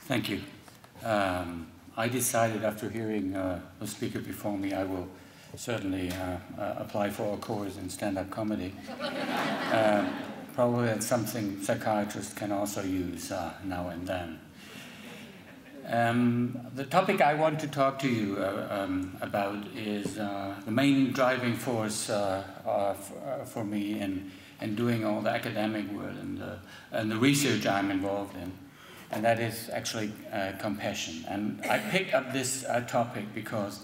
Thank you. I decided after hearing the speaker before me, I will certainly apply for a course in stand-up comedy. Probably that's something psychiatrists can also use now and then. The topic I want to talk to you about is the main driving force for me in doing all the academic work and the research I'm involved in. And that is actually compassion. And I picked up this topic because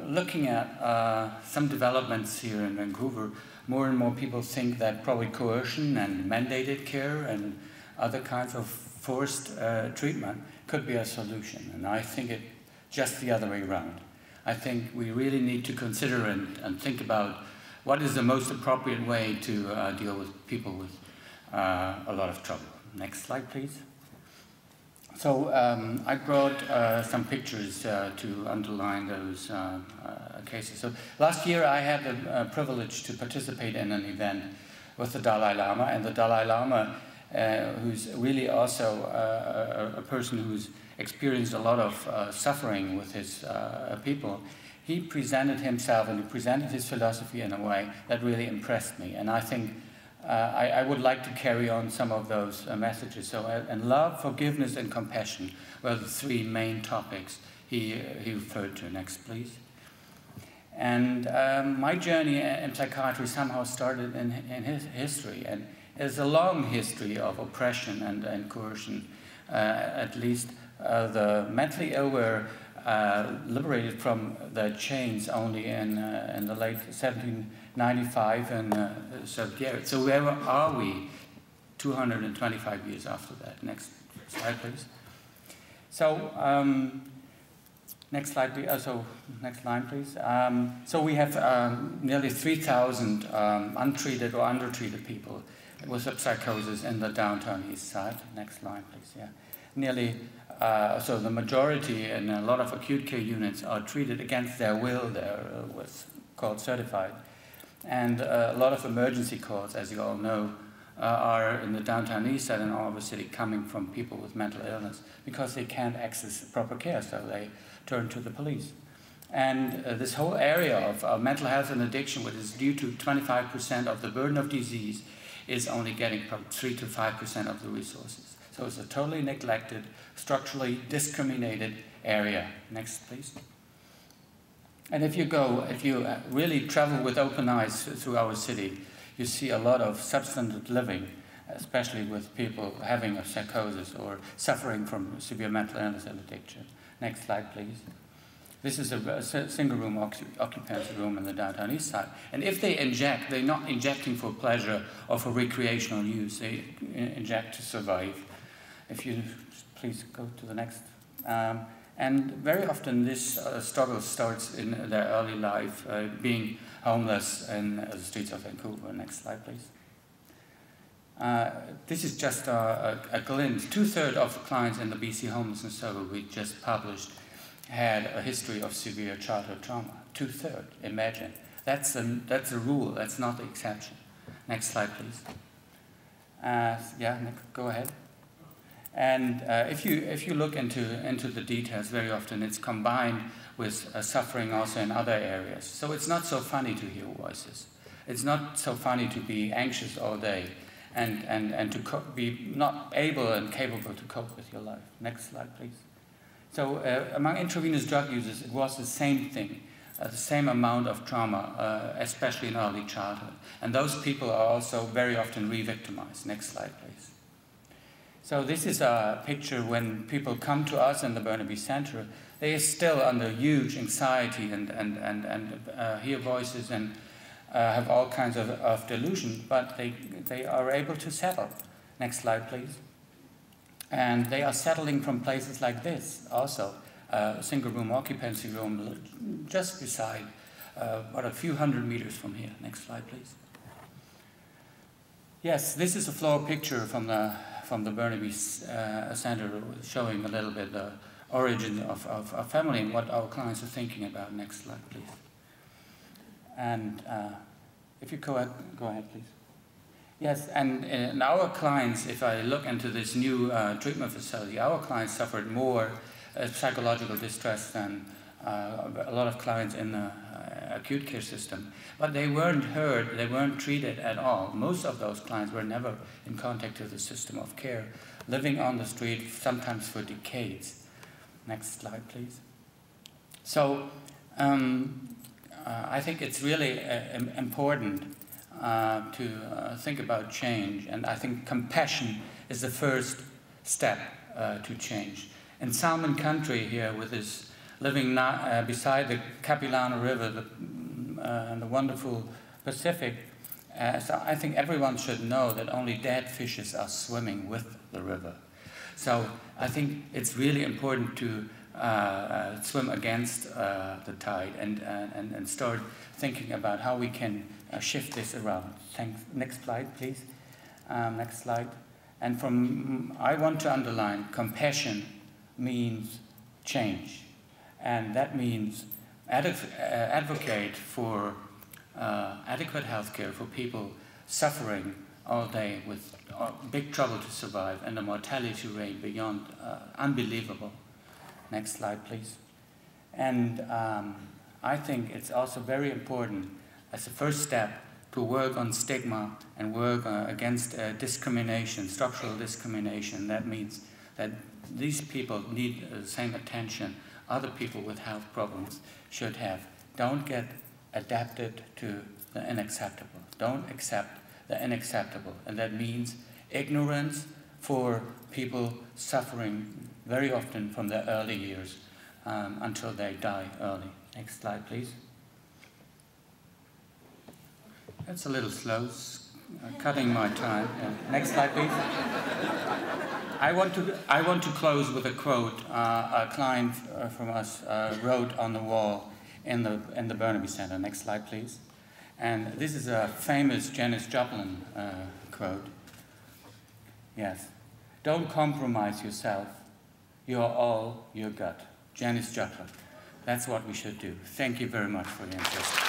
looking at some developments here in Vancouver, more and more people think that probably coercion and mandated care and other kinds of forced treatment could be a solution. And I think it's just the other way around. I think we really need to consider and think about what is the most appropriate way to deal with people with a lot of trouble. Next slide, please. So I brought some pictures to underline those cases. So last year I had the privilege to participate in an event with the Dalai Lama, and the Dalai Lama, who's really also a person who's experienced a lot of suffering with his people, he presented himself and he presented his philosophy in a way that really impressed me. And I think I would like to carry on some of those messages. So, and love, forgiveness, and compassion were the three main topics he referred to. Next, please. And my journey in psychiatry somehow started in his history, and there's a long history of oppression and coercion. At least the mentally ill were liberated from the chains only in the late 1795 and so where are we 225 years after that? Next slide, please. So next slide, please. Next line, please. So we have nearly 3,000 untreated or undertreated people with psychosis in the downtown east side. Next line, please. Yeah, nearly. So the majority in a lot of acute care units are treated against their will. They're what's called certified. And a lot of emergency calls, as you all know, are in the downtown east side and all over the city coming from people with mental illness because they can't access proper care, so they turn to the police. And this whole area of mental health and addiction, which is due to 25% of the burden of disease, is only getting from 3 to 5% of the resources. So it's a totally neglected, structurally discriminated area. Next, please. And if you really travel with open eyes through our city, you see a lot of substandard living, especially with people having a psychosis or suffering from severe mental illness and addiction. Next slide, please. This is a single-room occupancy room in the downtown east side. And if they inject, they're not injecting for pleasure or for recreational use. They inject to survive. If you please go to the next. And very often this struggle starts in their early life, being homeless in the streets of Vancouver. Next slide, please. This is just a glimpse. 2/3 of the clients in the BC homelessness survey we just published had a history of severe childhood trauma. 2/3, imagine. That's a rule, that's not the exception. Next slide, please. Yeah, go ahead. And if you look into the details, very often it's combined with suffering also in other areas. So it's not so funny to hear voices. It's not so funny to be anxious all day and to be not able and capable to cope with your life. Next slide, please. So among intravenous drug users, it was the same thing, the same amount of trauma, especially in early childhood. And those people are also very often re-victimized. Next slide, please. So this is a picture when people come to us in the Burnaby Center. They are still under huge anxiety and hear voices and have all kinds of delusion, but they are able to settle. Next slide, please. And they are settling from places like this also, a single-room occupancy room just beside, about a few hundred meters from here. Next slide, please. Yes, this is a floor picture from the Burnaby Center, showing a little bit the origin of our family and what our clients are thinking about. Next slide, please. And if you go ahead, please. Yes, and our clients, if I look into this new treatment facility, our clients suffered more psychological distress than a lot of clients in the acute care system. But they weren't heard, they weren't treated at all. Most of those clients were never in contact with the system of care, living on the street, sometimes for decades. Next slide, please. So, I think it's really important to think about change, and I think compassion is the first step to change. In Salmon country here, with this living beside the Capilano River and the wonderful Pacific, so I think everyone should know that only dead fishes are swimming with the river. So I think it's really important to swim against the tide and start thinking about how we can shift this around. Thanks. Next slide, please. Next slide. And I want to underline, compassion means change. And that means advocate for adequate health care for people suffering all day with big trouble to survive and a mortality rate beyond unbelievable. Next slide, please. And I think it's also very important as a first step to work on stigma and work against discrimination, structural discrimination. That means that these people need the same attention other people with health problems should have. Don't get adapted to the unacceptable. Don't accept the unacceptable. And that means ignorance for people suffering very often from their early years until they die early. Next slide, please. That's a little slow, cutting my time. Yeah. Next slide, please. I want to close with a quote a client from us wrote on the wall in the Burnaby Center. Next slide, please. And this is a famous Janis Joplin quote. Yes. Don't compromise yourself. You are all your gut. Janis Joplin. That's what we should do. Thank you very much for your interest.